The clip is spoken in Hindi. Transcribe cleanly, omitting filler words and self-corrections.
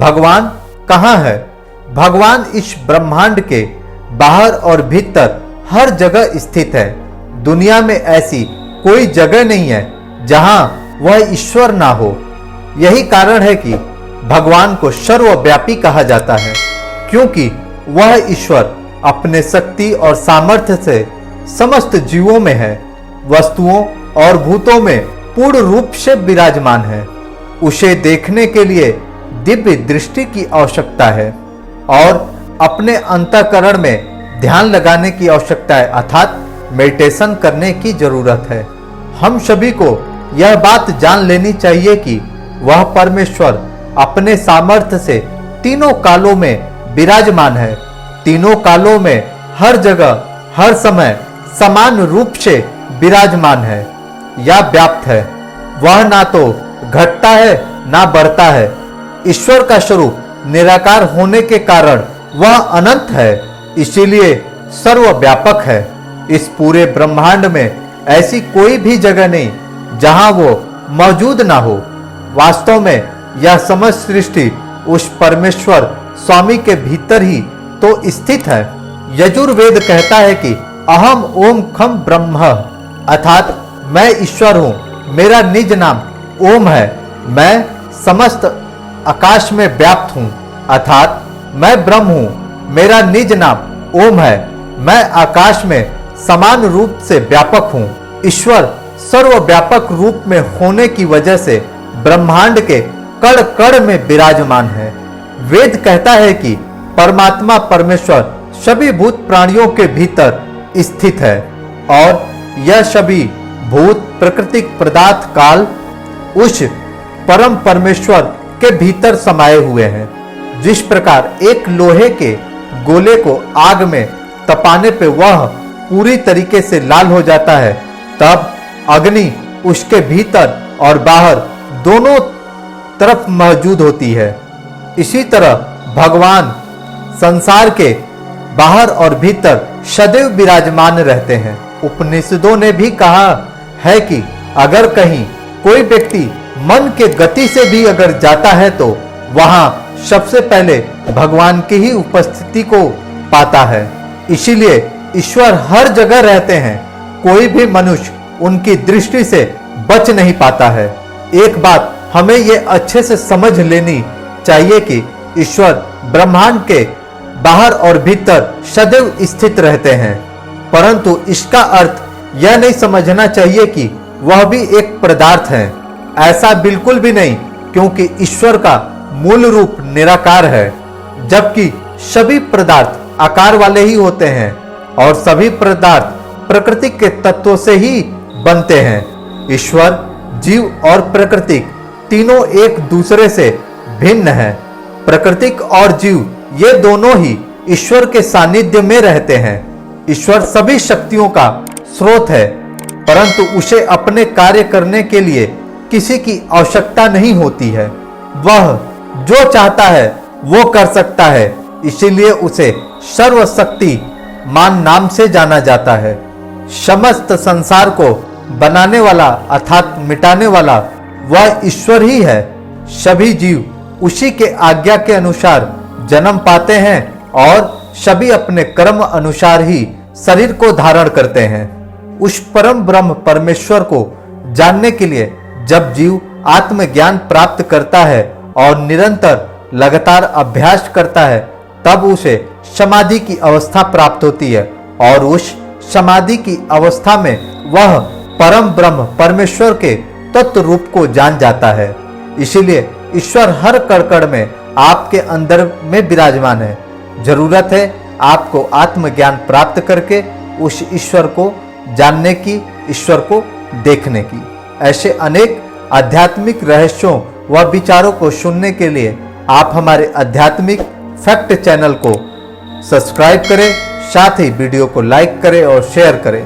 भगवान कहाँ है? भगवान इस ब्रह्मांड के बाहर और भीतर हर जगह स्थित है। दुनिया में ऐसी कोई जगह नहीं है जहां वह ईश्वर ना हो। यही कारण है कि भगवान को सर्वव्यापी कहा जाता है, क्योंकि वह ईश्वर अपने शक्ति और सामर्थ्य से समस्त जीवों में है, वस्तुओं और भूतों में पूर्ण रूप से विराजमान है। उसे देखने के लिए दिव्य दृष्टि की आवश्यकता है और अपने अंतःकरण में ध्यान लगाने की आवश्यकता है, अर्थात मेडिटेशन करने की जरूरत है। हम सभी को यह बात जान लेनी चाहिए कि वह परमेश्वर अपने सामर्थ्य से तीनों कालों में विराजमान है। तीनों कालों में हर जगह हर समय समान रूप से विराजमान है या व्याप्त है। वह ना तो घटता है ना बढ़ता है। ईश्वर का स्वरूप निराकार होने के कारण वह अनंत है, इसीलिए सर्वव्यापक है। इस पूरे ब्रह्मांड में ऐसी कोई भी जगह नहीं जहां वो मौजूद ना हो। वास्तव में यह समस्त सृष्टि उस परमेश्वर स्वामी के भीतर ही तो स्थित है। यजुर्वेद कहता है कि अहम ओम खम ब्रह्म, अर्थात मैं ईश्वर हूँ। मेरा निज नाम ओम है। मैं समस्त आकाश में व्याप्त हूँ, अर्थात मैं ब्रह्म हूँ। मेरा निज नाम ओम है। मैं आकाश में समान रूप से व्यापक हूँ। ईश्वर सर्वव्यापक रूप में होने की वजह से ब्रह्मांड के कण कण में विराजमान है। वेद कहता है कि परमात्मा परमेश्वर सभी भूत प्राणियों के भीतर स्थित है और यह सभी भूत प्राकृतिक पदार्थ काल उस परम परमेश्वर के भीतर समाये हुए हैं। जिस प्रकार एक लोहे के गोले को आग में तपाने पे वह पूरी तरीके से लाल हो जाता है, तब अग्नि उसके भीतर और बाहर दोनों तरफ मौजूद होती है। इसी तरह भगवान संसार के बाहर और भीतर सदैव विराजमान रहते हैं। उपनिषदों ने भी कहा है कि अगर कहीं कोई व्यक्ति मन के गति से भी अगर जाता है तो वहां सबसे पहले भगवान की ही उपस्थिति को पाता है। इसीलिए ईश्वर हर जगह रहते हैं। कोई भी मनुष्य उनकी दृष्टि से बच नहीं पाता है। एक बात हमें यह अच्छे से समझ लेनी चाहिए कि ईश्वर ब्रह्मांड के बाहर और भीतर सदैव स्थित रहते हैं, परंतु इसका अर्थ यह नहीं समझना चाहिए कि वह भी एक पदार्थ है। ऐसा बिल्कुल भी नहीं, क्योंकि ईश्वर का मूल रूप निराकार है, जबकि सभी पदार्थ आकार वाले ही होते हैं और सभी पदार्थ प्रकृति के तत्वों से ही बनते हैं। ईश्वर, जीव और प्राकृतिक तीनों एक दूसरे से भिन्न हैं। प्राकृतिक और जीव ये दोनों ही ईश्वर के सानिध्य में रहते हैं। ईश्वर सभी शक्तियों का स्रोत है, परंतु उसे अपने कार्य करने के लिए किसी की आवश्यकता नहीं होती है। वह जो चाहता है वो कर सकता है, इसीलिए उसे सर्वशक्तिमान नाम से जाना जाता है। समस्त संसार को बनाने वाला अर्थात मिटाने वाला वह ईश्वर ही है। सभी जीव उसी के आज्ञा के अनुसार जन्म पाते हैं और सभी अपने कर्म अनुसार ही शरीर को धारण करते हैं। उस परम ब्रह्म परमेश्वर को जानने के लिए जब जीव आत्मज्ञान प्राप्त करता है और निरंतर लगातार अभ्यास करता है, तब उसे समाधि की अवस्था प्राप्त होती है और उस समाधि की अवस्था में वह परम ब्रह्म परमेश्वर के तत्व रूप को जान जाता है। इसीलिए ईश्वर हर कण में आपके अंदर में विराजमान है। जरूरत है आपको आत्मज्ञान प्राप्त करके उस ईश्वर को जानने की, ईश्वर को देखने की। ऐसे अनेक आध्यात्मिक रहस्यों व विचारों को सुनने के लिए आप हमारे आध्यात्मिक फैक्ट चैनल को सब्सक्राइब करें, साथ ही वीडियो को लाइक करें और शेयर करें।